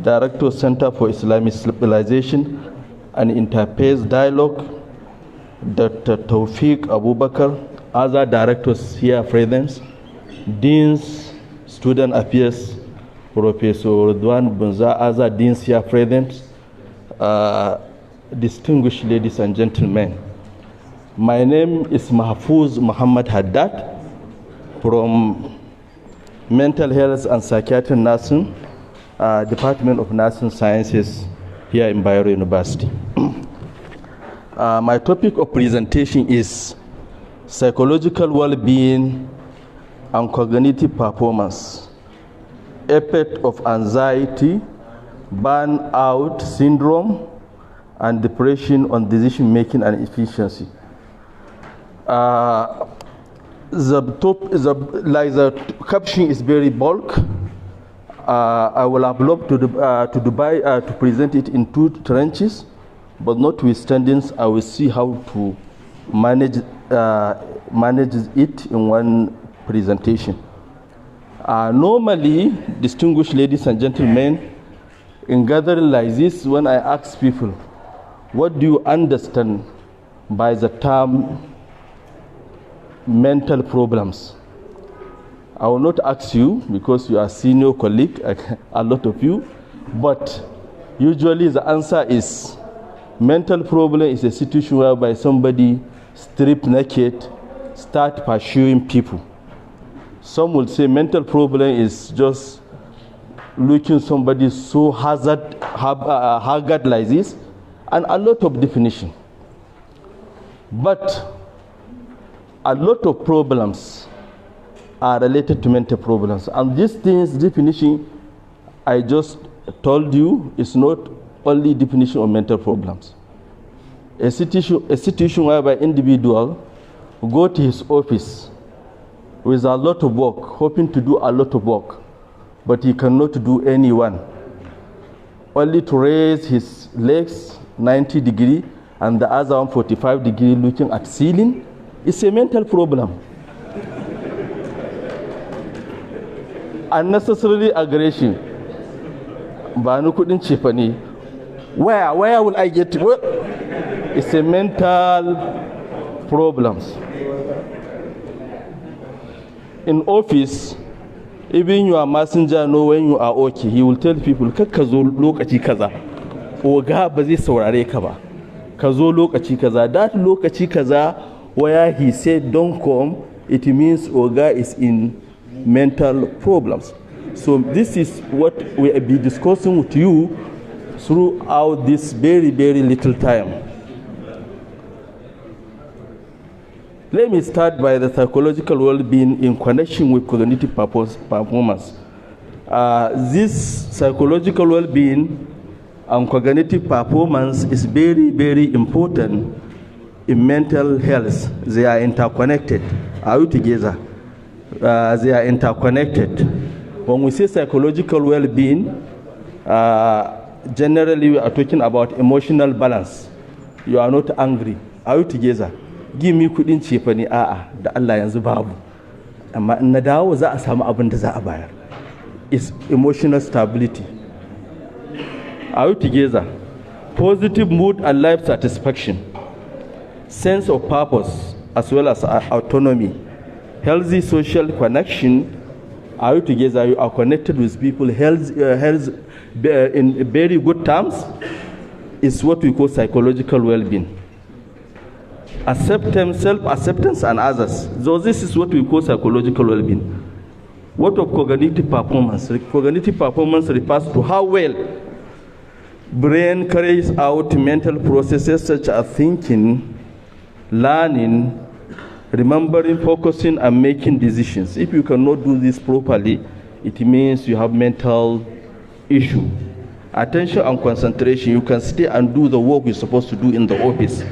Director, Center for Islamic Civilization and Interfaith Dialogue, Dr. Tawfiq Abubakar, other directors here present, Deans, Student Affairs, Professor Ridwan Bunza, other deans here present, distinguished ladies and gentlemen. My name is Mahfouz Muhammad Haddad from Mental Health and Psychiatric Nursing, Department of Nursing Sciences here in Bayero University. My topic of presentation is psychological well-being and cognitive performance, effect of anxiety, burnout syndrome, and depression on decision-making and efficiency. The caption is very bulk. I will have loved to present it in two tranches, but notwithstanding, I will see how to manage it in one presentation. Normally, distinguished ladies and gentlemen, in gathering like this, when I ask people, what do you understand by the term mental problems? I will not ask you because you are senior colleague, a lot of you, but usually the answer is mental problem is a situation whereby somebody stripped naked, start pursuing people. Some will say mental problem is just looking somebody so haggard like this, and a lot of definition. But a lot of problems are related to mental problems. And these things, definition I just told you is not only definition of mental problems. A situation whereby individual go to his office with a lot of work, hoping to do a lot of work, but he cannot do any one. Only to raise his legs 90 degrees and the other one 45 degrees looking at ceiling. It's a mental problem. Unnecessarily aggression. Banu couldn't chipani. Where will I get to work? It's a mental problems. In office, even your messenger know when you are okay, he will tell people, "Kakkazo lokaci kaza." Oga ba zai saurare ka ba. Kazo lokaci kaza. That lokaci kaza where he said don't come, it means Oga is in mental problems. So this is what we will be discussing with you throughout this very, very little time. Let me start by the psychological well-being in connection with cognitive performance. This psychological well-being and cognitive performance is very, very important in mental health. They are interconnected. Are you together? They are interconnected. When we say psychological well-being, generally we are talking about emotional balance. You are not angry. Are you together? Give me kudin cefani a'a da Allah yanzu babu. Amma in na dawo za a samu abin da za a bayar. It's emotional stability. Are you together? Positive mood and life satisfaction. Sense of purpose as well as autonomy. Healthy social connection. Are you together? You are connected with people. Health in very good terms is what we call psychological well-being. Acceptance, self-acceptance, and others. So this is what we call psychological well-being. What of cognitive performance? Cognitive performance refers to how well brain carries out mental processes such as thinking, learning, remembering, focusing, and making decisions. If you cannot do this properly, it means you have mental issue. Attention and concentration. You can stay and do the work you're supposed to do in the office.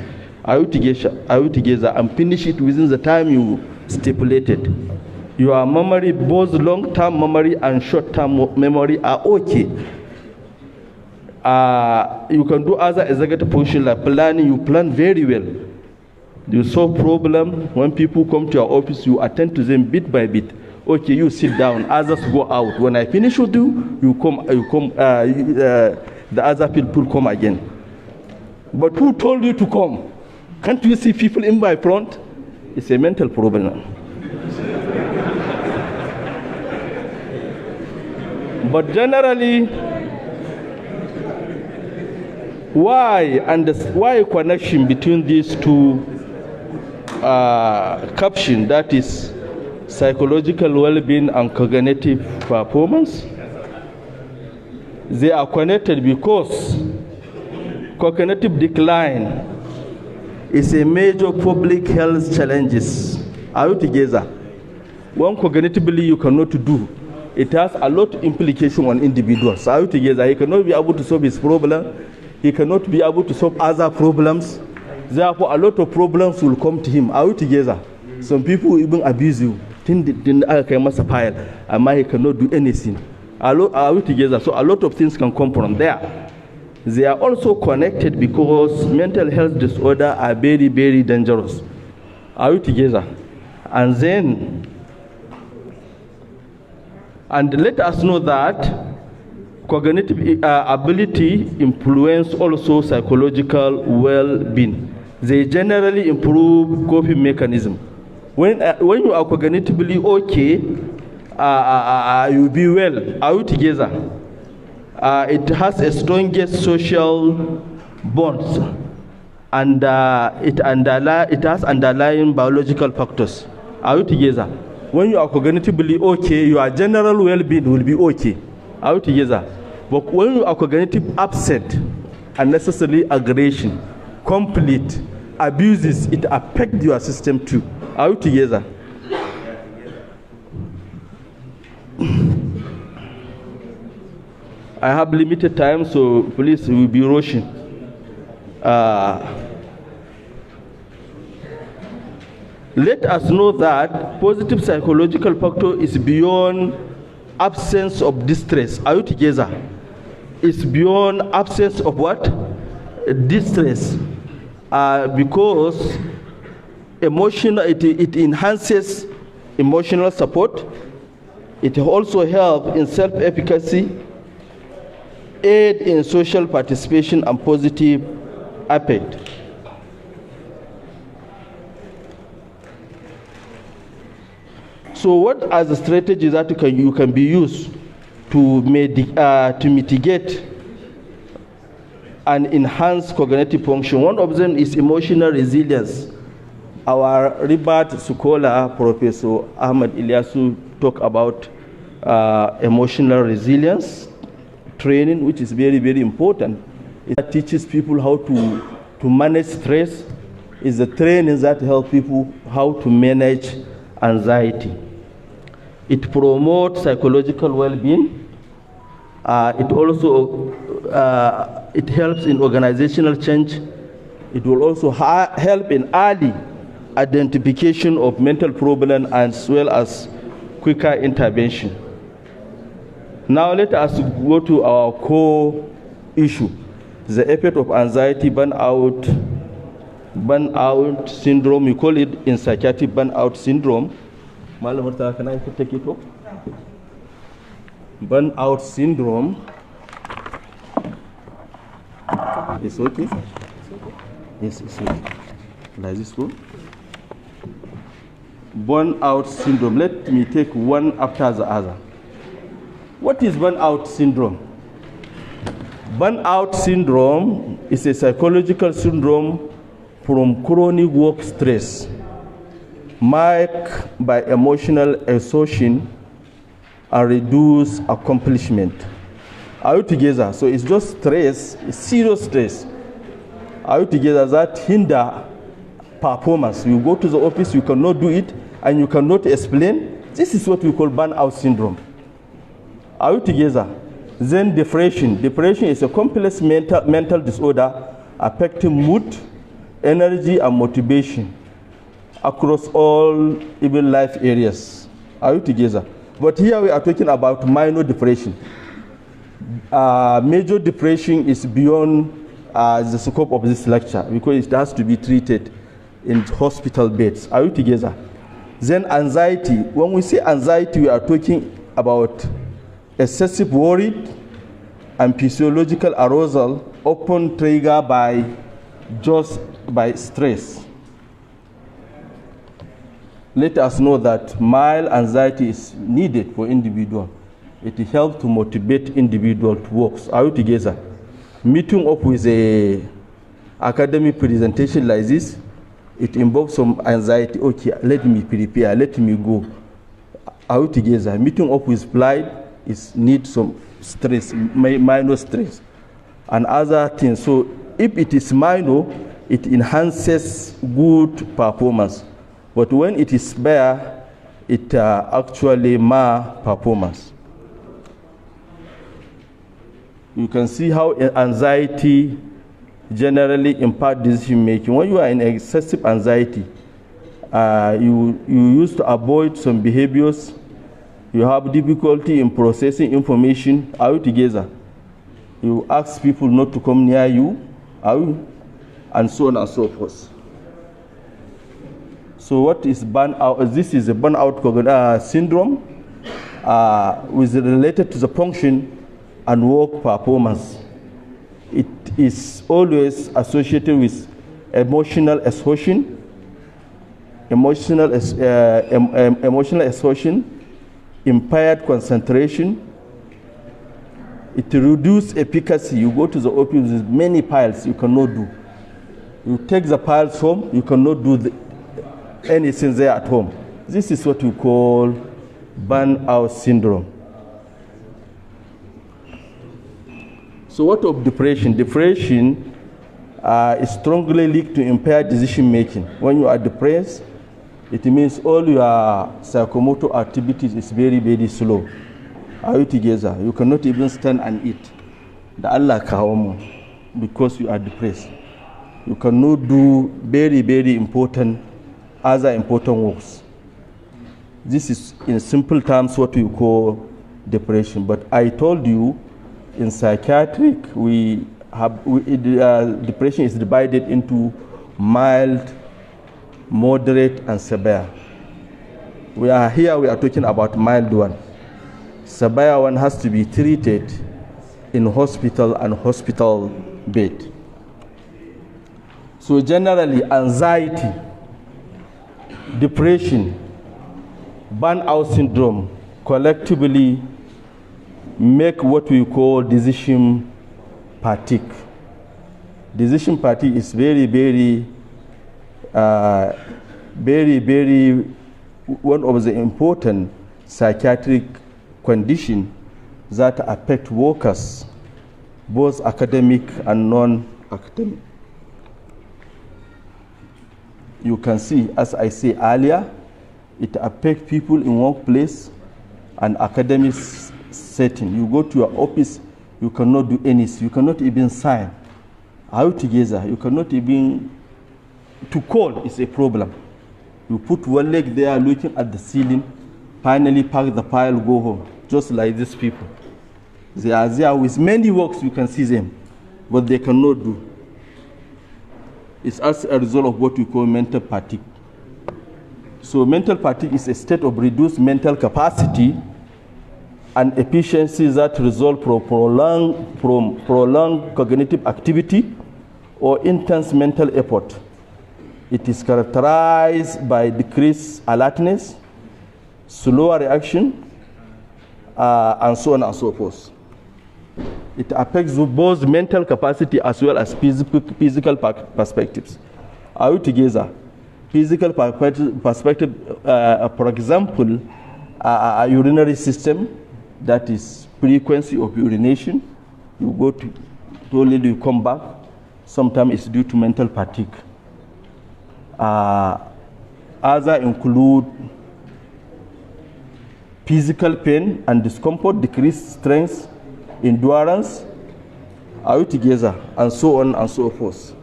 Are you together and finish it within the time you stipulated? Your memory, both long-term memory and short-term memory, are okay. You can do other executive function like planning. You plan very well. You solve problem. When people come to your office, you attend to them bit by bit. Okay, you sit down, others go out. When I finish with you, the other people come again. But who told you to come? Can't you see people in my front? It's a mental problem. But generally, why connection between these two captions, that is psychological well-being and cognitive performance? They are connected because cognitive decline is a major public health challenges. Are you together? When cognitively you cannot do, it has a lot of implication on individuals. Are you together? He cannot be able to solve his problem. He cannot be able to solve other problems. Therefore, a lot of problems will come to him. Are you together? Some people will even abuse you. He cannot do anything. Are we together? So a lot of things can come from there. They are also connected because mental health disorders are very, very dangerous. Are we together? And let us know that cognitive ability influence also psychological well-being. They generally improve coping mechanism. When you are cognitively okay, you'll be well. Are we together? It has a strongest social bonds, and it has underlying biological factors. Are we together? When you are cognitively okay, your general well-being will be okay. Are we together? But when you are cognitive absent, unnecessary aggression, conflict, abuses, it affects your system too. Are we together? I have limited time, so please, we'll be rushing. Let us know that positive psychological factor is beyond absence of distress. Are you together? It's beyond absence of what? Distress. Because emotional, it enhances emotional support. It also helps in self-efficacy, aid in social participation, and positive affect. So what are the strategies that you can be used to mitigate and enhance cognitive function? One of them is emotional resilience. Our revered scholar, Professor Ahmed Ilyasu, talked about emotional resilience training, which is very, very important. It teaches people how to manage stress. It's the training that helps people how to manage anxiety. It promotes psychological well-being. It also it helps in organizational change. It will also help in early identification of mental problems as well as quicker intervention. Now let us go to our core issue, the effect of anxiety burnout syndrome. We call it in psychiatric burnout syndrome. Madam Murtala, can I take it up? Burnout syndrome. It's okay? Yes, it's okay. Like this one. Burnout syndrome. Let me take one after the other. What is burnout syndrome? Burnout syndrome is a psychological syndrome from chronic work stress, marked by emotional exhaustion and reduced accomplishment. Are you together? So it's just stress, it's serious stress. Are you together? That hinder performance. You go to the office, you cannot do it, and you cannot explain. This is what we call burnout syndrome. Are you together? Then depression. Depression is a complex mental disorder affecting mood, energy, and motivation across all even life areas. Are you together? But here we are talking about minor depression. Major depression is beyond the scope of this lecture because it has to be treated in hospital beds. Are you together? Then anxiety. When we say anxiety, we are talking about excessive worry and physiological arousal, often triggered by stress. Let us know that mild anxiety is needed for individual. It helps to motivate individual to work. Are you together? Meeting up with a academic presentation like this, it involves some anxiety. Okay, let me prepare, let me go. Are you together? Meeting up with pride needs some stress, minor stress, and other things. So if it is minor, it enhances good performance. But when it is bare, it actually mar performance. You can see how anxiety generally impacts decision making. When you are in excessive anxiety, you used to avoid some behaviors. You have difficulty in processing information. Are you together? You ask people not to come near you. Are you? And so on and so forth. So what is burnout? This is a burnout syndrome, which is related to the function and work performance. It is always associated with emotional exhaustion, impaired concentration. It reduces efficacy. You go to the office with many files you cannot do. You take the files home, you cannot do anything there at home. This is what we call burnout syndrome. So what of depression? Depression is strongly linked to impaired decision making. When you are depressed, it means all your psychomotor activities is very, very slow. Are you together? You cannot even stand and eat. The Allah kawamu, because you are depressed. You cannot do very, very important other important works. This is in simple terms what we call depression. But I told you in psychiatric depression is divided into mild, moderate, and severe. We are talking about mild one. Severe one has to be treated in hospital and hospital bed. So generally, anxiety, depression, burnout syndrome collectively make what we call decision fatigue. Decision fatigue is very, very one of the important psychiatric conditions that affect workers, both academic and non-academic. You can see, as I said earlier, it affects people in workplace and academic setting. You go to your office, you cannot do anything. You cannot even sign. Are you together? You cannot even, to call is a problem. You put one leg there looking at the ceiling, finally pack the file, go home. Just like these people. They are there with many works, you can see them, but they cannot do. It's as a result of what we call mental fatigue. So mental fatigue is a state of reduced mental capacity and efficiency that result from prolonged cognitive activity or intense mental effort. It is characterized by decreased alertness, slower reaction, and so on and so forth. It affects both mental capacity as well as physical perspectives. Are you together? Physical perspective, for example, a urinary system, that is frequency of urination. You go to toilet, you come back. Sometimes it's due to mental fatigue. Other include physical pain and discomfort, decreased strength, endurance. Are you together? And so on and so forth.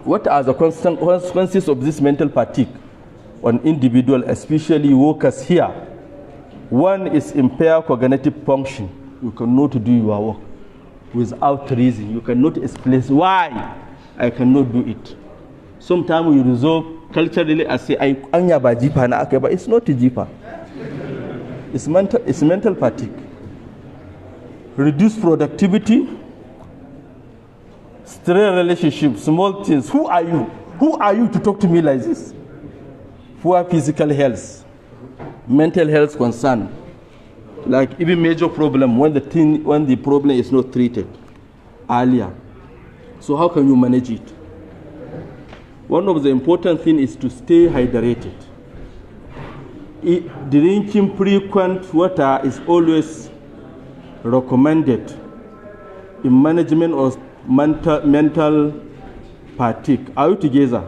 What are the consequences of this mental fatigue on individual, especially workers here? One is impaired cognitive function. You cannot do your work without reason. You cannot explain why I cannot do it. Sometimes you resolve culturally I say, anya ba jifa na akai ba. It's not a jifa. It's mental fatigue. Reduced productivity, strained relationships, small things. Who are you? Who are you to talk to me like this? Poor physical health, mental health concern, like even major problem when the problem is not treated earlier. So how can you manage it? One of the important things is to stay hydrated. Drinking frequent water is always recommended in management of mental fatigue. Are you together?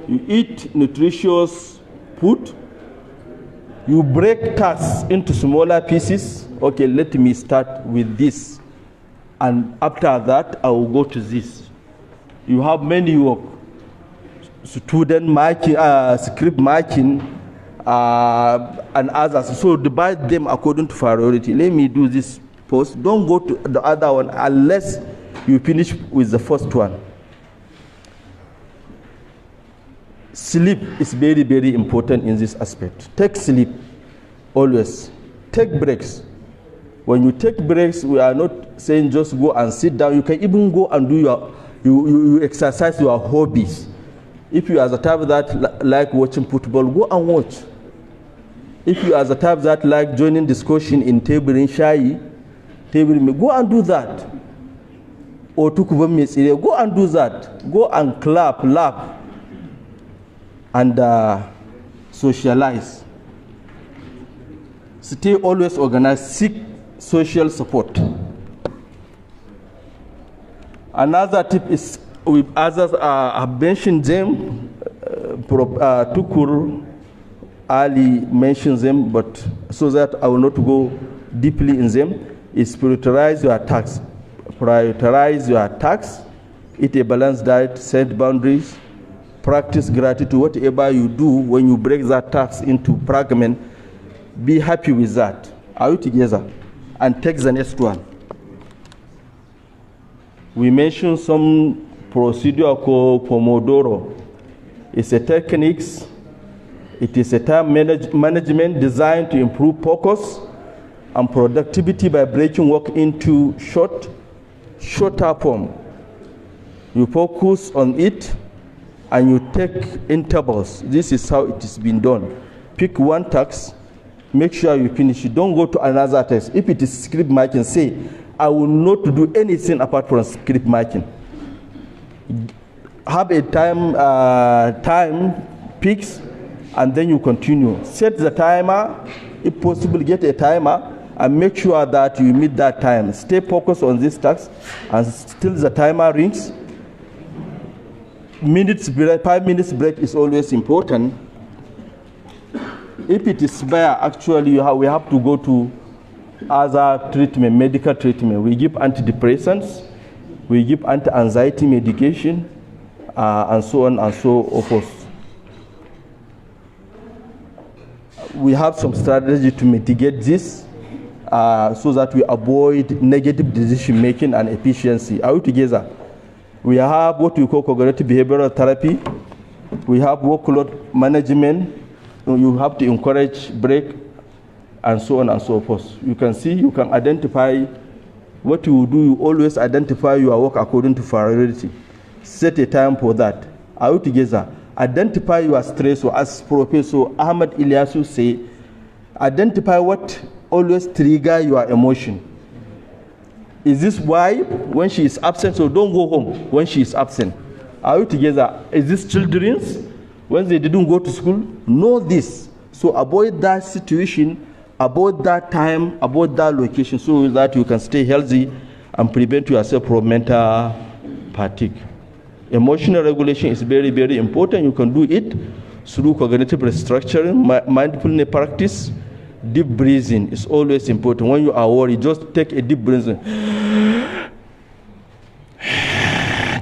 You eat nutritious food. You break tasks into smaller pieces. Okay, let me start with this. And after that, I will go to this. You have many work. Student marking, script marking, and others. So divide them according to priority. Let me do this first. Don't go to the other one unless you finish with the first one. Sleep is very, very important in this aspect. Take sleep always. Take breaks. When you take breaks, we are not saying just go and sit down. You can even go and do you exercise your hobbies. If you are the type that like watching football, go and watch. If you are the type that like joining discussion in table in shy, go and do that. Or go and do that. Go and clap, laugh, and socialize. Stay always organized. Seek social support. Another tip is, with others have mentioned them, Tukur Ali mentions them, but so that I will not go deeply in them, is prioritize your tasks. Prioritize your tasks, eat a balanced diet, set boundaries, practice gratitude. Whatever you do, when you break that task into fragments, be happy with that. Are you together? And take the next one. We mentioned some procedure called Pomodoro. It's a technique. It is a time management designed to improve focus and productivity by breaking work into shorter form. You focus on it and you take intervals. This is how it has been done. Pick one task, make sure you finish it. Don't go to another task. If it is script marking, say, I will not do anything apart from script marking. Have a time fix, and then you continue. Set the timer, if possible, get a timer, and make sure that you meet that time. Stay focused on this task, and still the timer rings. 5 minutes break is always important. If it is severe, actually we have to go to other treatment, medical treatment. We give antidepressants, we give anti-anxiety medication, and so on and so forth. We have some strategy to mitigate this so that we avoid negative decision making and efficiency. Are we together? We have what we call cognitive behavioral therapy. We have workload management. You have to encourage break, and so on and so forth. You can see, you can identify what you do. You always identify your work according to priority. Set a time for that. Are you together? Identify your stress, or as Professor Ahmad Ilyasu say, identify what always trigger your emotion. Is this wife when she is absent? So don't go home when she is absent. Are you together? Is this children's when they didn't go to school? Know this. So avoid that situation, avoid that time, avoid that location, so that you can stay healthy and prevent yourself from mental fatigue. Emotional regulation is very, very important. You can do it through cognitive restructuring, mindfulness practice. Deep breathing is always important. When you are worried, just take a deep breathing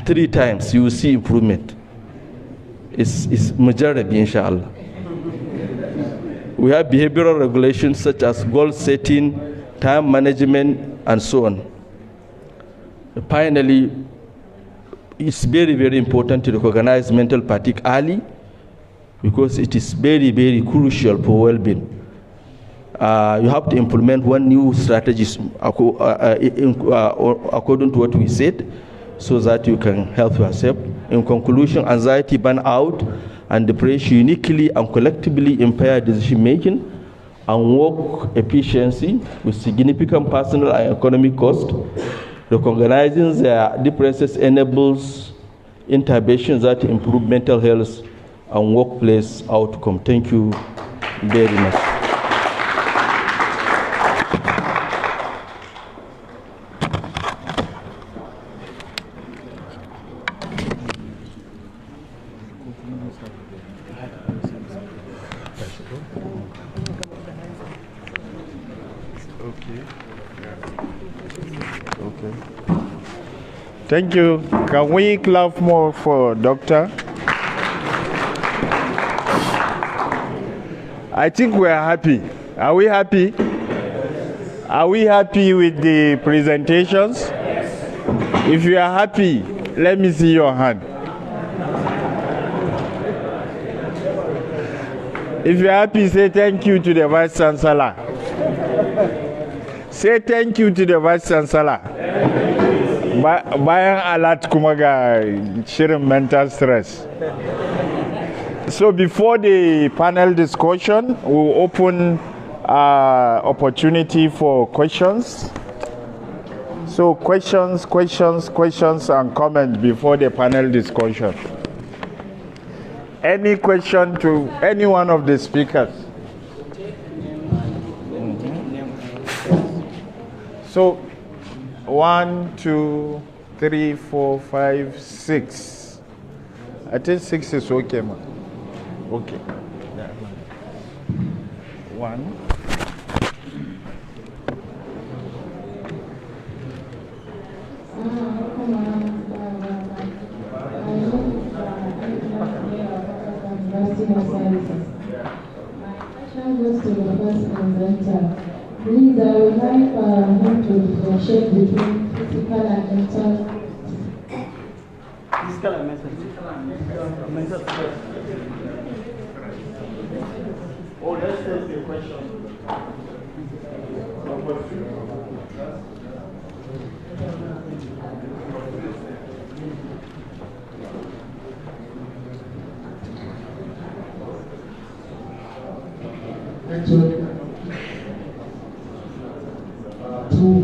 3 times. You will see improvement. It's majarabi, inshallah. We have behavioral regulations such as goal setting, time management, and so on. Finally, it's very, very important to recognize mental fatigue early because it is very, very crucial for well-being. You have to implement one new strategies according to what we said, so that you can help yourself. In conclusion, anxiety, burnout, and depression uniquely and collectively impair decision making and work efficiency with significant personal and economic cost. Recognizing their differences enables interventions that improve mental health and workplace outcome. Thank you very much. Thank you. Can we clap more for Doctor? I think we are happy. Are we happy? Are we happy with the presentations? If you are happy, let me see your hand. If you are happy, say thank you to the Vice Chancellor. Say thank you to the Vice Chancellor. Bayan alert kuma ga shirin mental stress. So before the panel discussion, we'll open opportunity for questions. So questions and comments before the panel discussion. Any question to any one of the speakers? So 1, 2, 3, 4, 5, 6. I think 6 is okay, man. Okay. 1. Please, I would like him to differentiate between physical and mental. Physical and mental. Oh, let's take the question. Actually, two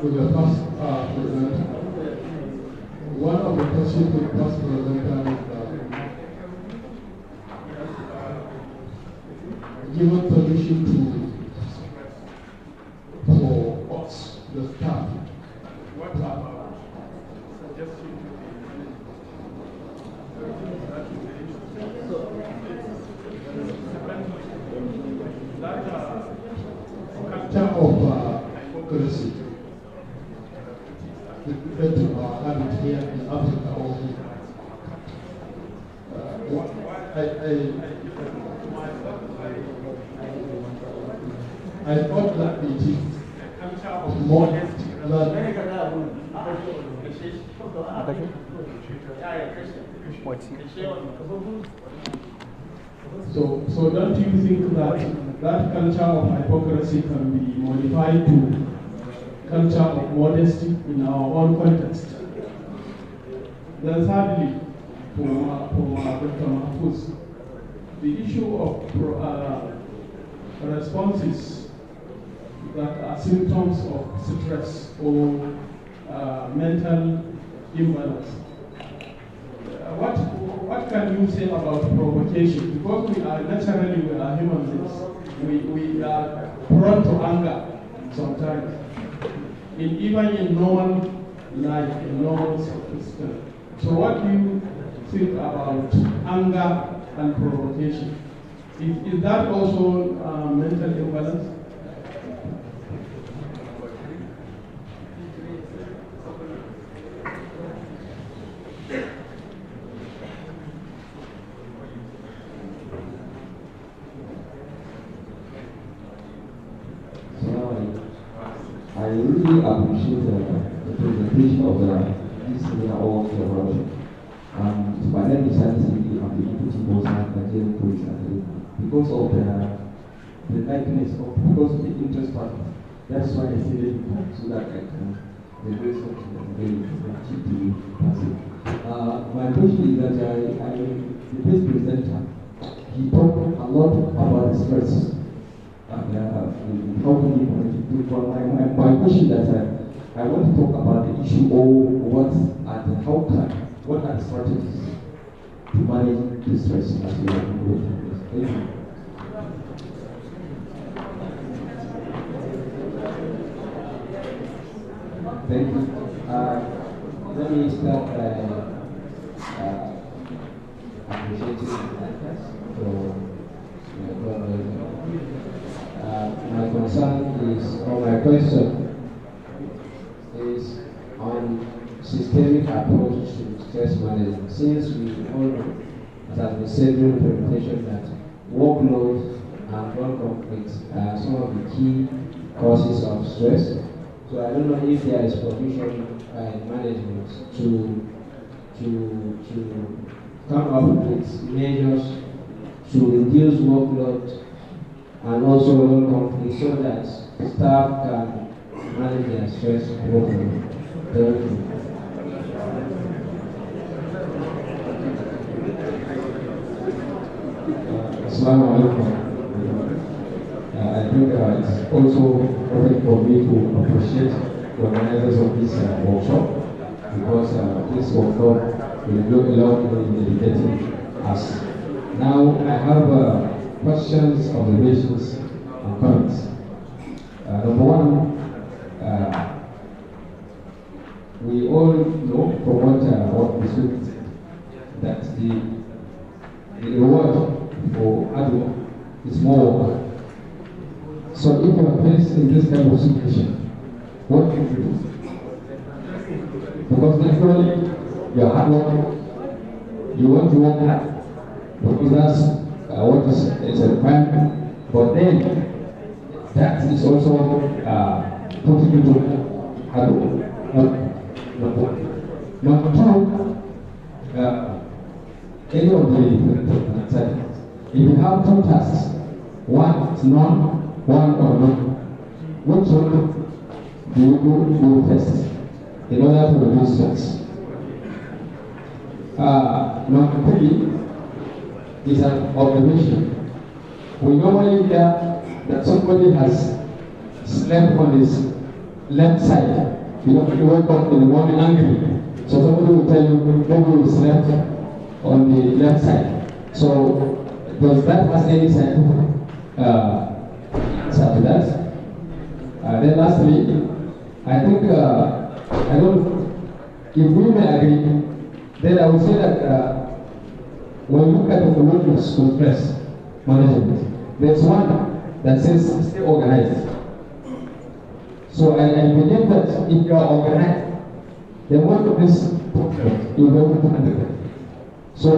with the first presenter. One of the questions with the first presenter is given permission for us, the staff. Hypocrisy. That have it here in Africa also. I thought that it is more that So don't you think that culture of hypocrisy can be modified to culture of modesty in our own context? Then thirdly, for Dr. Mahfouz, the issue of responses that are symptoms of stress or mental imbalance. What can you say about provocation? Because we are human beings. We are prone to anger sometimes. Even in normal life, in normal circumstances. So what do you think about anger and provocation? Is that also mental imbalance? I really appreciate the presentation of this senior all collaboration. My name is Sensitization. I'm the deputy boss at Nigerian Police Academy. Because of the likeness, because of the interest factor, that's why I say that so that I can address something that's very cheap to you. My question is that the best presenter, he talked a lot about the stress and how can you manage it. My question is that I want to talk about the issue of what are the strategies to manage the stress as we are going through this. Thank you. Thank you. Let me start by appreciating my concern is, or my question is on systemic approach to stress management. Since we all know, as has been said during the presentation, that workload and work conflicts are some of the key causes of stress. So I don't know if there is provision by management to come up with measures to reduce workload and also work conflict so that staff can manage their stress appropriately. Assalamu alaikum. I think it's also perfect for me to appreciate the organizers of this workshop, because this workshop will do a lot in educating us. Now I have questions, observations, and comments. Number one, we all know from what we said that the reward for hard work is more work. So if you are placed in this kind of situation, what can you do? Because naturally, you are hard work, you want to work hard, because that's what is a requirement. But then, that is also putting you to hard work. Number two, any of the if you have two tasks, one is none, one or none, which one do you do first in order to reduce stress? Number three is an observation. We normally hear that somebody has slept on his left side. You know, you wake up in the morning angry. So somebody will tell you, maybe you slept on the left side. So does that have any scientific answer to that? Then lastly, I think, I don't, if we may agree, then I would say that when you look at the word of stress management, there's one that says stay organized. So I believe that if you are organized, then one of this you're going to handle it. So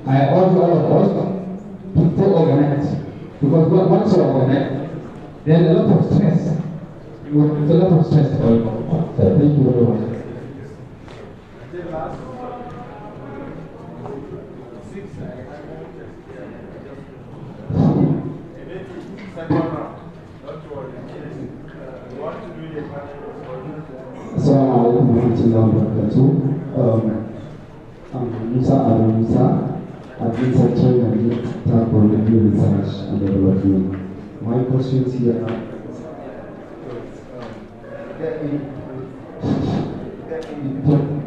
I urge all of us to stay organized, because once you're organized, there's a lot of stress. There's a lot of stress for you. So thank you very much. Assalamu alaikum warahmatullahi wabarakatuh. I'm Musa Musa. I've been secretary and director for review research and development. My questions here are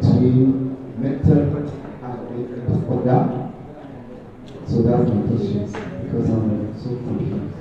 between method and order. So that's my question, because I'm so confused.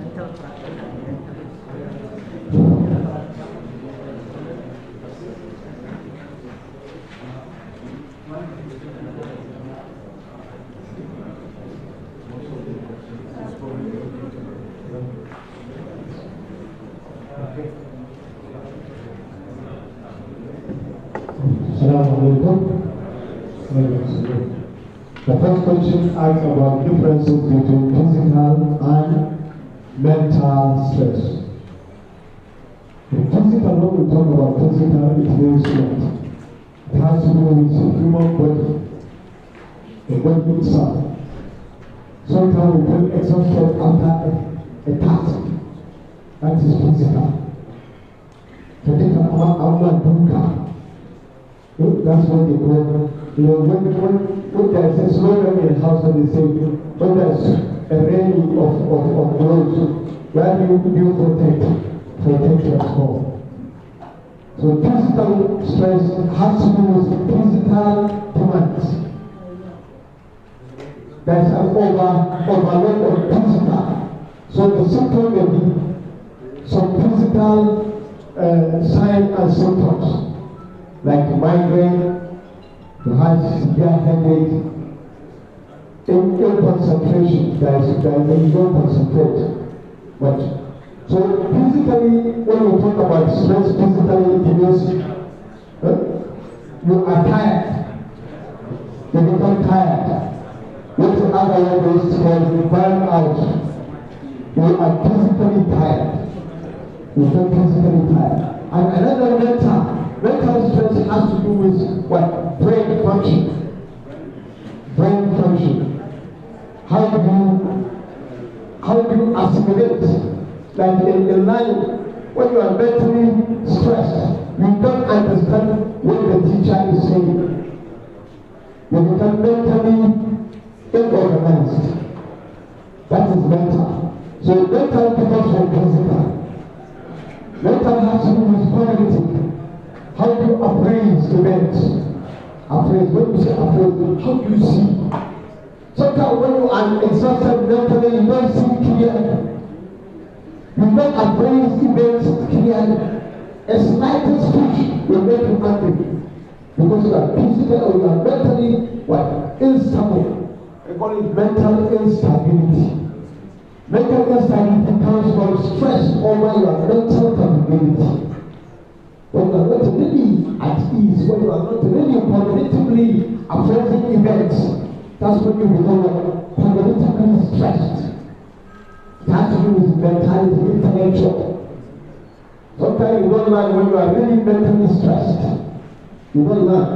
The first question asks about differences between physical and mental stress. In physical, when we talk about physical, it means what? It has to do with the human body. the body itself. Sometimes we feel exhausted after a task. That is physical. That's what they call, when there's a slogan in the house, and they say, when there's a rain of clothes, where do you protect your home? So physical stress has to do with physical demands. There's an overload of physical. So the symptom may be some physical signs and symptoms, like migraine, you have severe headache, ill concentration, there is no concentrate. But so physically, when we talk about stress, physically it means you are tired. You become tired. What the other word is called burn out. You are physically tired. You become physically tired. And another mental stress has to do with what? Brain function. Brain function. How do you assimilate? Like in life, when you are mentally stressed, you don't understand what the teacher is saying. You become mentally inorganized. That is mental. So mental differs from physical. Mental has to do with cognitive. How do you appraise events? Appraise, when you say appraise, how do you see? Sometimes when you are exhausted mentally, you don't see clearly. You don't appraise events clearly. A slightest push will make you angry. Because you are physically or you are mentally what? Instable. We call it mental instability. Mental instability comes from stress over your mental capability. When you are not really at ease, when you are not really cognitively appraising events, that's when you become cognitively stressed. It has to do with mentality, intellectual. Sometimes you don't learn when you are really mentally stressed. You don't learn.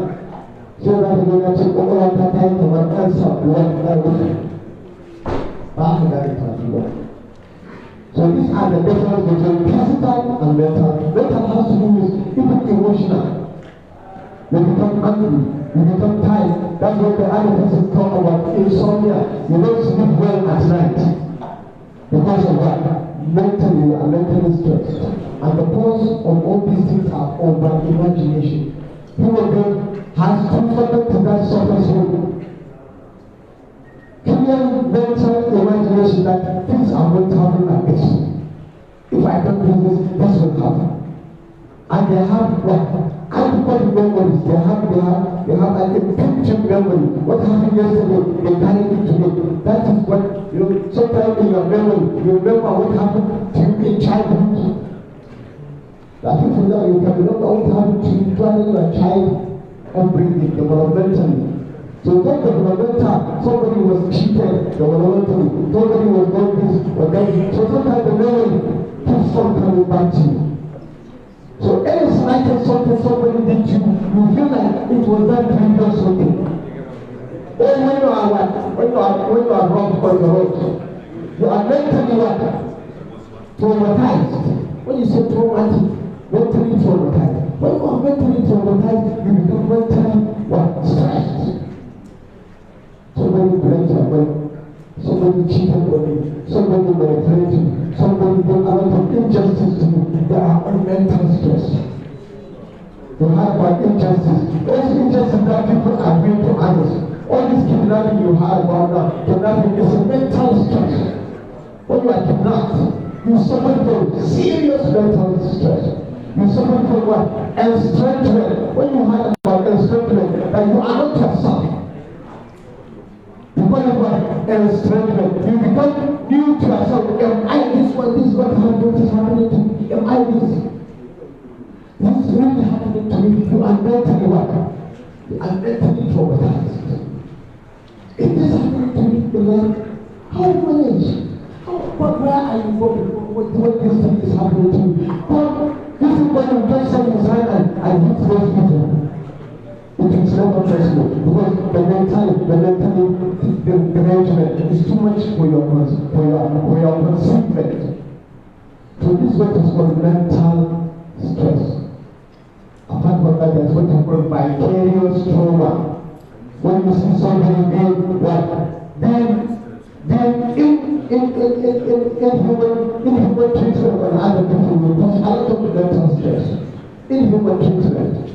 So that you get to go all the time to an answer what I was. So these are the differences between physical and mental. Mental has to do with even emotional. You become angry, you become tired. That's what the other person talk about insomnia. You don't sleep well at night. Because of that, mentally you are mentally stressed. And the cause of all these things are over imagination. Human being has comforted to that surface level. Clear mental imagination that things are going to happen like this. If I don't do this will happen. And they have what? Adequate memories. They have an impinging memory. What happened yesterday, they carry it today. That is what, sometimes in your memory, you remember what happened to you in childhood. That people know you can remember what happened to you during your child upbringing, developmentally. So that developmental, somebody was cheated developmentally, somebody was done this or that. So sometimes the memory keeps coming back to you. So any slightest something somebody did to you, you feel like it was that previous something. Or when you are what? When you are wrong on the road, you are mentally what? Traumatized. When you say traumatic, mentally traumatized. When you are mentally traumatized, you become mentally what? Stressed. Somebody blames your money. Somebody cheated on you. Somebody manipulated you. Somebody did a lot of injustice to you. They are all mental stress. You have about injustice. Those injustice that people are doing to others. All this kidnapping you have about now, kidnapping is a mental stress. When you are kidnapped, you suffer from serious mental stress. You suffer from what? Estrangement. When you have about estrangement, that you are not yourself. Because of what? Estrangement. You become new to yourself. Am I this one? This is what happened. This is happening to me. Am I this? This is really happening to me. You are mentally what? You are mentally traumatized. If this is happening to me, how do you manage? Where are you going? What this thing is happening to you? But this is when you just set aside and hit those people. It is not don't trust you because the arrangement is too much for your conceivement. So this is what is called mental stress. Apart from that, there's what is called vicarious trauma. When you see somebody being inhuman treatment on other people will cause a lot of mental stress. Inhuman treatment.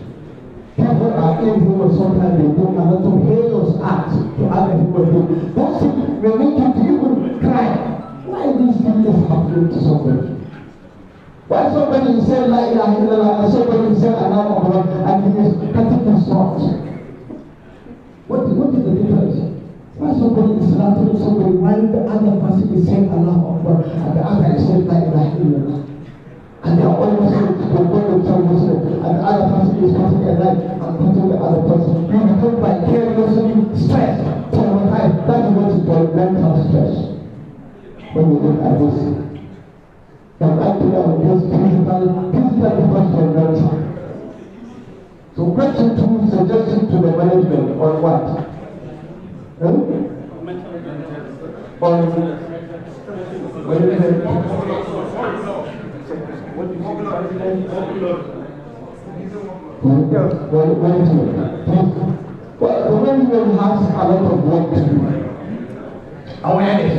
People are inhuman, sometimes they do a lot of heinous acts to other human beings. Those things will make you to even cry. Why this thing is happening to somebody? Why somebody said la ilaha illallah and somebody said Allah Akbar and he is cutting his throat? What is the difference? Why somebody is slaughtering somebody while the other person is saying Allah Akbar and the other is saying la ilaha illallah? And they are always saying to God themselves Muslim and the other person is passing a knife and putting the other person. You become vicariously stressed, traumatized. That is what is called mental stress. When you look at this. And actually on this physical because for mental. So question 2, suggestion to the management on what? On management. What do you say? Well, the management has a lot of work to do. Awareness.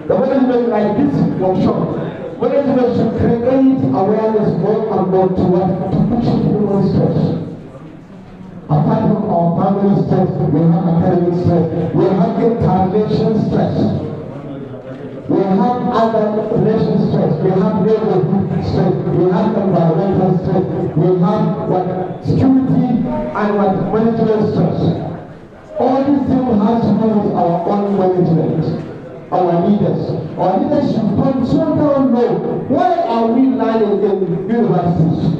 The management like this workshop, management should create awareness more and more to push human stress. Apart from our family stress, we have academic stress, we have international stress, we have other relation stress, we have neighborhood stress, we have environmental stress, we have security and management stress. All these things have to do with our own management. Our leaders should control know why are we learning in universities?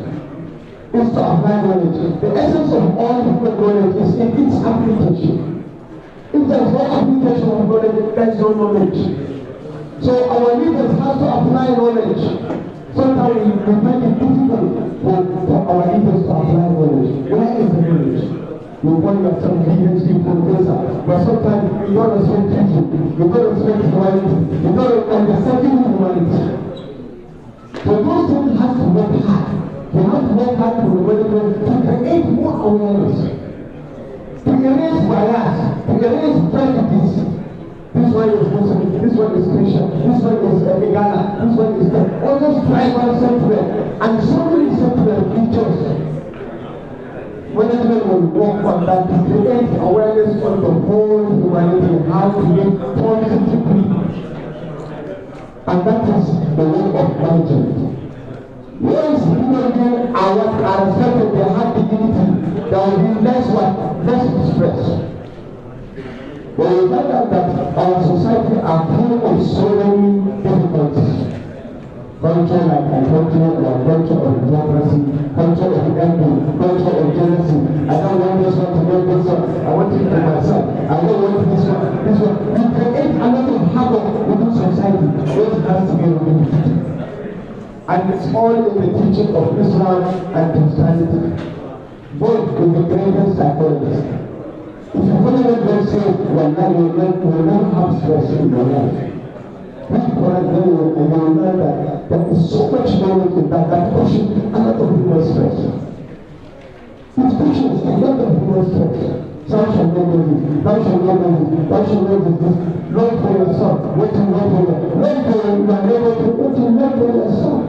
It's to apply knowledge. The essence of all human knowledge is in its application. If there's no application of knowledge, there's no knowledge. So our leaders have to apply knowledge. Sometimes we find it difficult for our leaders to apply knowledge. Where is the knowledge? You want yourself PhD professor, but sometimes you don't respect people, you don't respect humanity, you don't understand humanity. So those things have to work hard. You have to work hard for the management to create more awareness, to erase bias, to erase prejudice. This one is Muslim, this one is Christian, this one is Ghana, this one is all those tribal sentiment and so many sentiment features. Management will work on that to create awareness on the whole humanity, how to live positively. And that is the work of management. Once human beings are respected, they have dignity, there will be less stress. But we find out that our society are full of so many difficulties. Culture like culture or culture of democracy, culture of envy, culture of jealousy. I don't want this one to get this one. I want it for myself. I don't want this one. We create a lot of havoc within society. What has to be removed. And it's all in the teaching of Islam and Christianity. Both with the greatest psychologists. If you follow what God says, you will not have stress in your life. Read the Quran and you will learn that there is so much knowledge in that pushes a lot of human stress. It pushes a lot of human stress. Thou shalt not do this, thou shalt not do this, thou shalt not do this. Learn for yourself, what you learn for yourself. Learn for your neighbor, what you learn for yourself.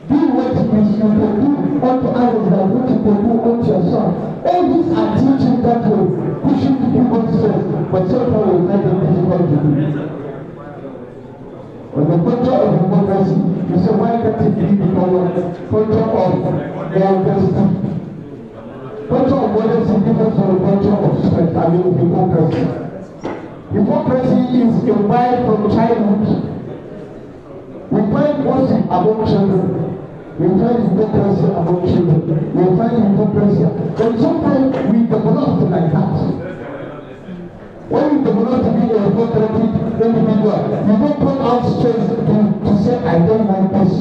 Do what you can do unto others than what you can do unto yourself. All these are teaching that way, pushing human stress, but sometimes we find it difficult to do. On the culture of democracy, you say, why can't it be the culture of diversity? Culture of modesty differs from the culture of strength, hypocrisy. Hypocrisy is imbibed from childhood. We find gossip among children. We find hypocrisy among children. We find hypocrisy. But sometimes we develop like that. When you develop to be a hypocritic individual, you don't come out straight to say, I don't like this.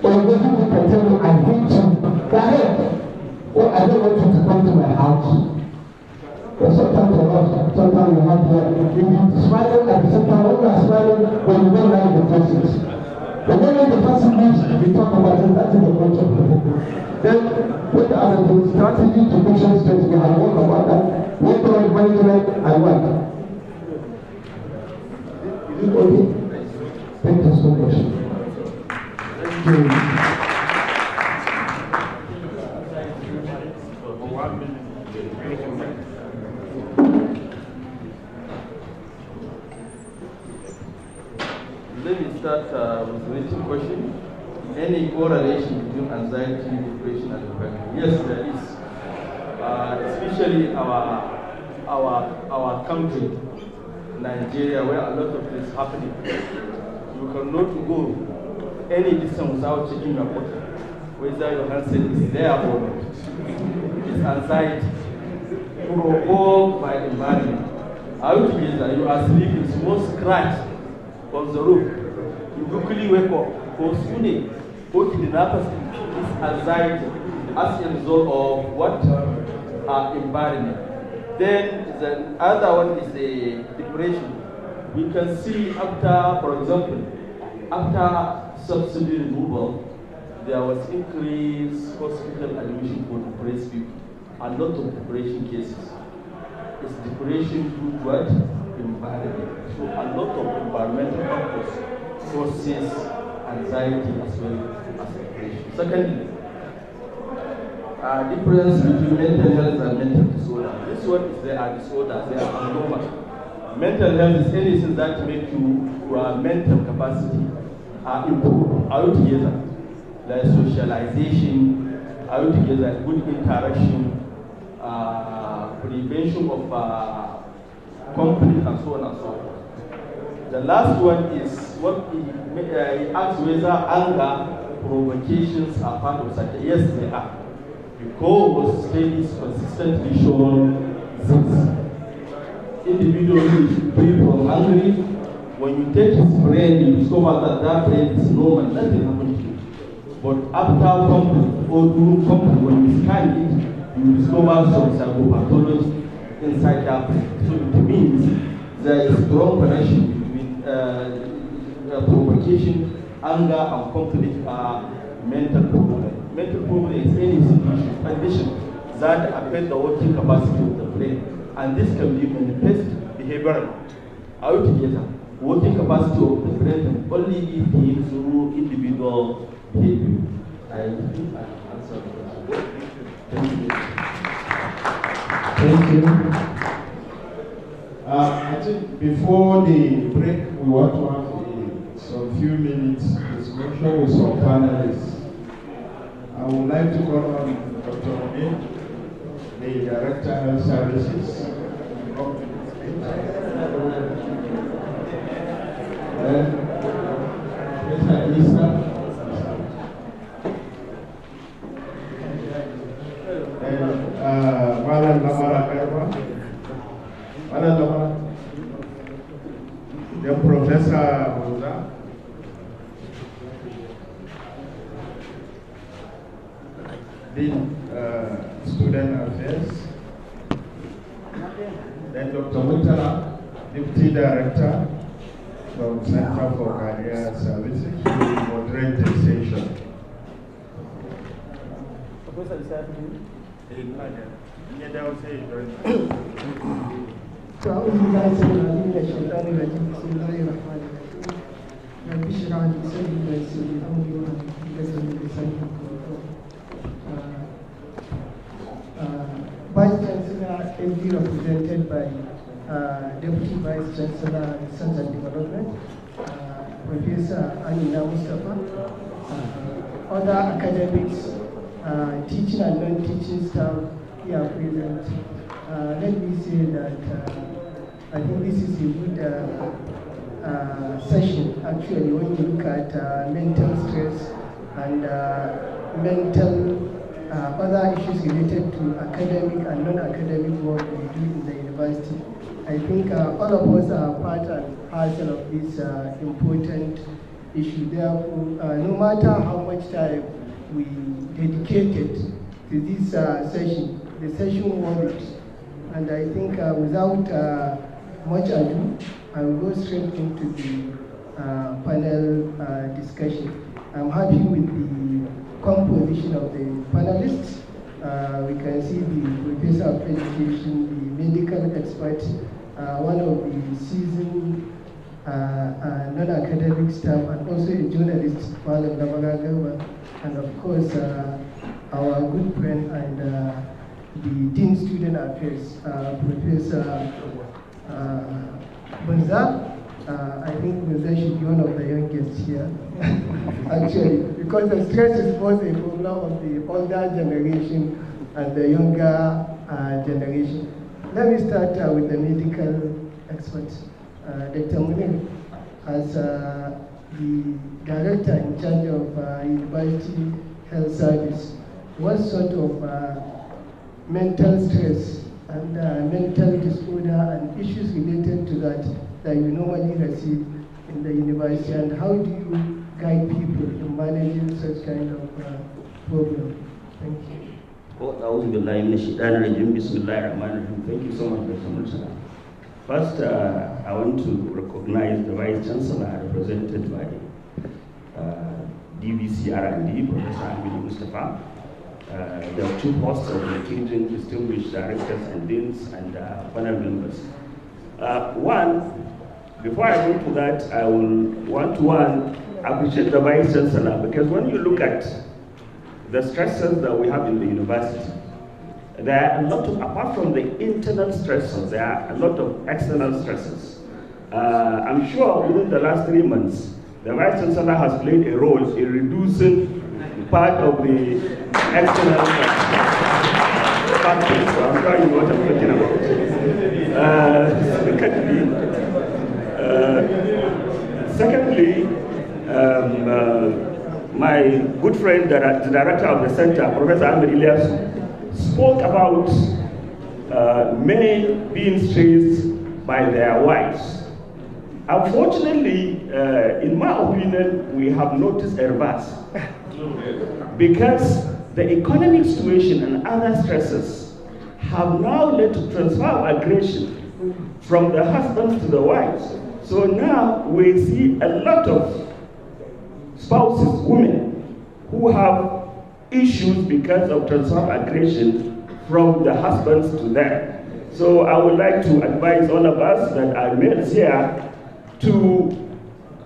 Or the people can tell you, I hate you. That is I don't want you to come to my house. But sometimes you have here. If you smiling at the same time, when you are smiling, when you don't like the persons. But when the person leaves, we talk about it, that is the culture of the people. Then, what are the strategy to mission stress? We have worked about that. Work management and work. Is it okay? Thank you so much. Thank you. Let me start with the written question. Any correlation between anxiety, depression, and depression? Yes, there is. Especially our country, Nigeria, where a lot of this is happening. You cannot go any distance without checking your body, whether your handset is there or not. It's anxiety provoked by the environment. Out together, you are sleeping, small scratch on the roof. You quickly wake up, or sooner, or kidnappers, is anxiety as a result of what? Environment. Then the other one is the depression. We can see after, for example, after subsidy removal, there was increased hospital admission for depressed people. A lot of depression cases. It's depression due to what? Environment. So a lot of environmental factors causes anxiety as well as depression. Secondly, difference between mental health and mental disorder. This one is there are disorders, they are abnormal. Mental health is anything that makes your mental capacity improve altogether. Like socialization, altogether, good interaction, prevention of conflict, and so on and so forth. The last one is what he asks whether anger provocations are part of such. Yes, they are. Because studies consistently show this. Individual who is free from hungry, when you take his brain, you discover that that brain is normal, nothing happens to it. But after conflict or during conflict, when you scan it, you discover some psychopathology inside that brain. So it means there is strong connection between provocation, anger, and conflict are mental problem. Mental problem is any condition that affect the working capacity of the brain, and this can be manifest behavioral. Altogether, working capacity of the brain can only be seen through individual behavior. I think I answered the question. Thank you. Thank you. I think before the break, we want to have some few minutes discussion with some panelists. I would like to call on Dr. Omin, the Director of Health Services. Then Mr. Isa. And Malan Lamara Karma. Malan Lamara. Then Professor Moza. Dean Student Affairs, then Dr. Mutala, Deputy Director from Center for Career Services, who will moderate the session. Vice Chancellor MD represented by Deputy Vice Chancellor Research and Development, Professor Amina Mustafa, other academics, teaching and non-teaching staff here present. Let me say that I think this is a good session actually when you look at mental stress and mental other issues related to academic and non-academic work we do in the university. I think all of us are part and parcel of this important issue. Therefore, no matter how much time we dedicated to this session. The session warmed, and I think without much ado, I will go straight into the panel discussion. I'm happy with the composition of the panelists. We can see the professor of education, the medical expert, one of the seasoned non-academic staff, and also a journalist, Malam Nabagagarba, and of course our good friend and the Dean Student Affairs, Professor Bunza. I think Bunza should be one of the youngest here, actually, because the stress is both a problem of the older generation and the younger generation. Let me start with the medical experts. Dr. Munir, as the director in charge of University Health Service, what sort of mental stress and mental disorder and issues related to that you normally receive in the university, and how do you guide people in managing such kind of problem? Thank you. Thank you so much, Dr. Mursala. First, I want to recognize the Vice Chancellor represented by DVC R&D, Professor Amini Mustafa. There are two hosts of the occasion, distinguished directors and deans and panel members. Before I go to that, I will want to appreciate the Vice Chancellor, because when you look at the stresses that we have in the university, there are a lot of, apart from the internal stresses, there are a lot of external stresses. I'm sure within the last 3 months, the Vice Chancellor has played a role in reducing part of the external factors. So I'm sure you know what I'm talking about. Secondly, my good friend, the director of the center, Professor Amir Ilyas, spoke about men being stressed by their wives. Unfortunately, in my opinion, we have noticed a reverse. Because the economic situation and other stresses have now led to transfer of aggression from the husbands to the wives. So now we see a lot of spouses, women, who have issues because of transfer of aggression from the husbands to them. So I would like to advise all of us that are males here to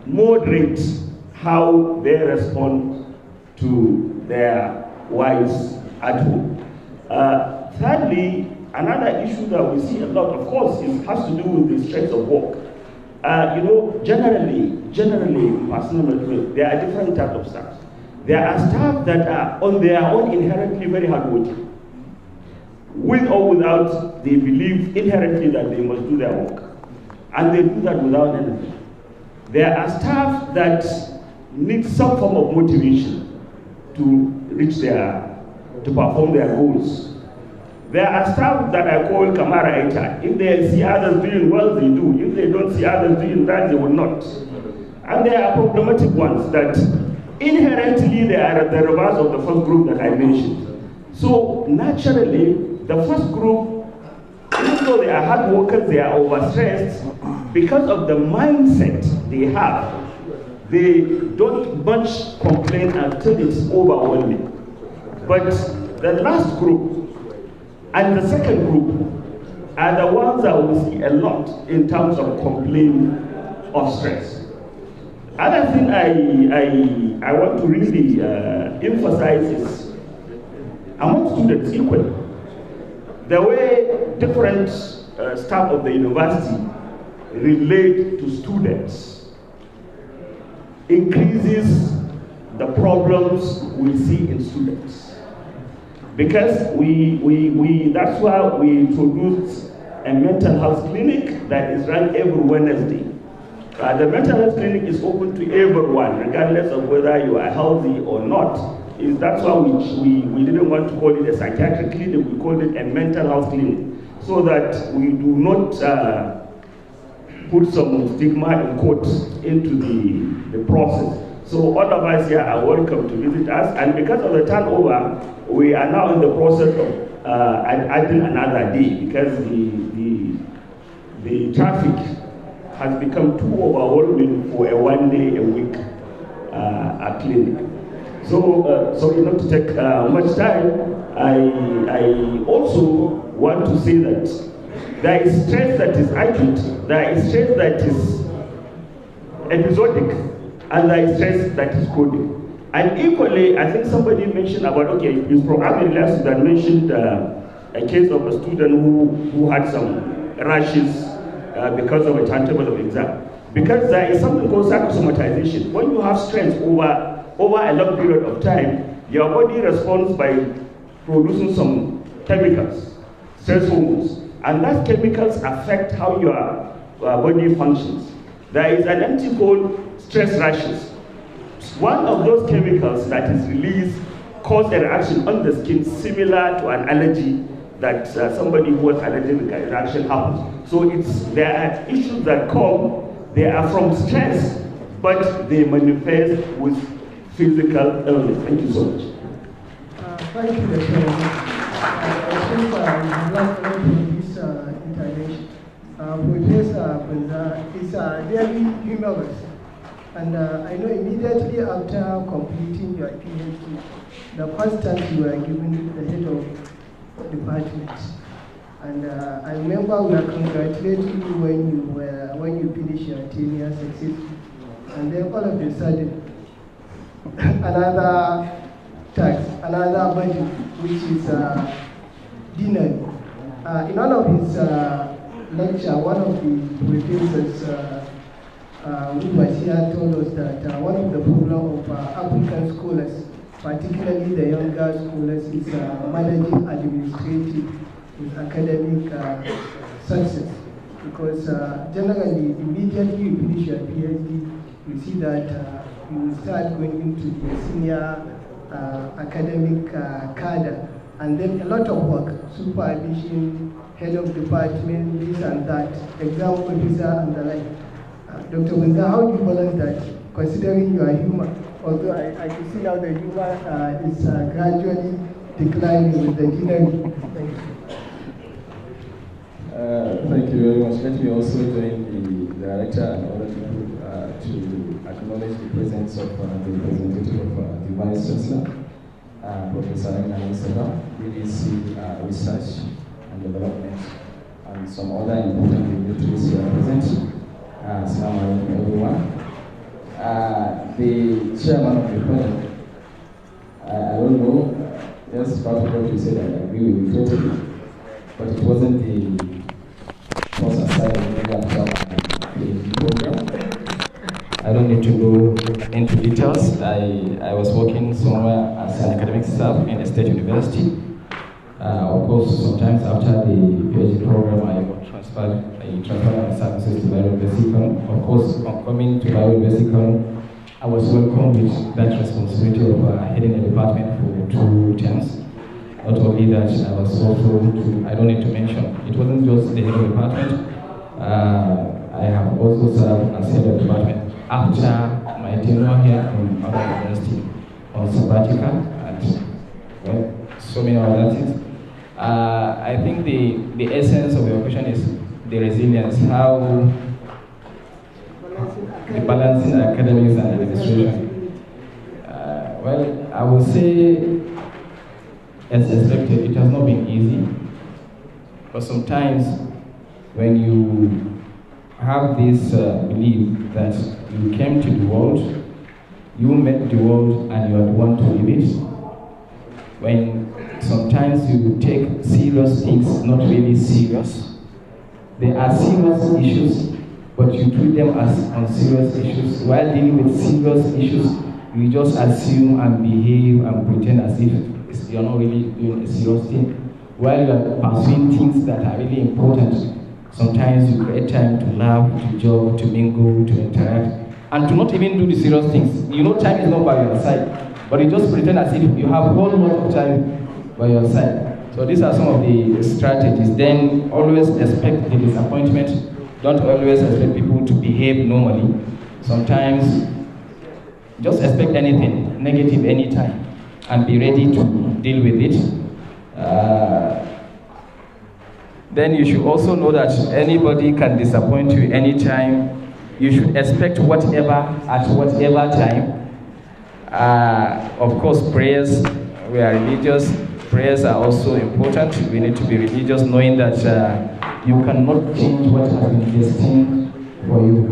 moderate how they respond to their wives at home. Thirdly, another issue that we see a lot, of course, has to do with the stress of work. Generally, personally, there are different types of staff. There are staff that are on their own inherently very hardworking. With or without, they believe inherently that they must do their work. And they do that without anything. There are staff that need some form of motivation to perform their goals. There are staff that I call Kamara. If they see others doing well, they do. If they don't see others doing that, they will not. And there are problematic ones that inherently they are at the reverse of the first group that I mentioned. So naturally, the first group, even though they are hard workers, they are overstressed, because of the mindset they have, they don't much complain until it's overwhelming. But the last group and the second group are the ones that we see a lot in terms of complaining of stress. Other thing I want to really emphasize is among students equally, the way different staff of the university relate to students increases the problems we see in students. Because that's why we introduced a mental health clinic that is run every Wednesday. The mental health clinic is open to everyone, regardless of whether you are healthy or not. That's why we didn't want to call it a psychiatric clinic, we called it a mental health clinic, so that we do not put some stigma in quotes into the process. So all of us here are welcome to visit us, and because of the turnover, we are now in the process of adding another day because the traffic has become too overwhelming for a one-day-a-week clinic. So, sorry not to take much time, I also want to say that there is stress that is acute, there is stress that is episodic, and there is stress that is chronic. And equally, I think somebody mentioned about, okay, it's probably last that mentioned a case of a student who had some rashes because of a timetable of exam. Because there is something called psychosomatization. When you have stress over a long period of time, your body responds by producing some chemicals, stress hormones, and that chemicals affect how your body functions. There is an entity called stress rashes. One of those chemicals that is released causes a reaction on the skin similar to an allergy that somebody who has allergic reaction happens. So there are issues that come, they are from stress, but they manifest with physical illness. Thank you so much. Thank you, Dr. I think we love this intervention. Professor Bunza is really humorous. And I know immediately after completing your PhD, the first time you were given the head of department. And I remember we were congratulating you when you finished your tenure successfully. And then all of a sudden, another tax, another budget, which is dinner. In one of his lecture, one of the professors who was here told us that one of the problems of African scholars, particularly the younger scholars, is managing administrative with academic success. Because generally, immediately you finish your PhD, you see that you start going into the senior academic cadre, and then a lot of work, supervision, head of department, this and that, exam officer and the like. Dr. Bunza, how do you balance that, considering you are human? Although I can see now the humor is gradually declining with the dinner. Thank you. Thank you very much. Let me also join the director and other people to acknowledge the presence of the representative of the Vice Chancellor, Professor Emmanuel Mustafa, BBC Research and Development, and some other important dignitaries here present. Assalamu alaikum, everyone. The chairman of the project, I don't know, yes, part of what you said, I agree with you totally, but it wasn't the first assignment the program. I don't need to go into details. I was working somewhere as an academic staff in a state university. Of course, sometimes after the PhD program, I got transferred my services to Bio University. Of course, coming to Bio University, I was welcomed with that responsibility of heading a department for 2 terms. Not only that, I was also, I don't need to mention, it wasn't just the head of the department. I have also served as head of department after my tenure here in our university on sabbatical and so many other things. I think the essence of your question is the resilience, how the balancing academics and administration. Well, I would say, as expected, it has not been easy. But sometimes, when you have this belief that you came to the world, you met the world, and you are the one to live it. When sometimes you take serious things not really serious, there are serious issues, but you treat them as unserious issues. While dealing with serious issues, you just assume and behave and pretend as if you're not really doing a serious thing. While you're pursuing things that are really important, sometimes you create time to laugh, to joke, to mingle, to interact, and to not even do the serious things. You know time is not by your side, but you just pretend as if you have a whole lot of time by your side. So these are some of the strategies. Then always expect the disappointment. Don't always expect people to behave normally. Sometimes just expect anything negative anytime and be ready to deal with it. Then you should also know that anybody can disappoint you anytime. You should expect whatever at whatever time. Of course, prayers, we are religious. Prayers are also important. We need to be religious, knowing that you cannot change what has been destined for you.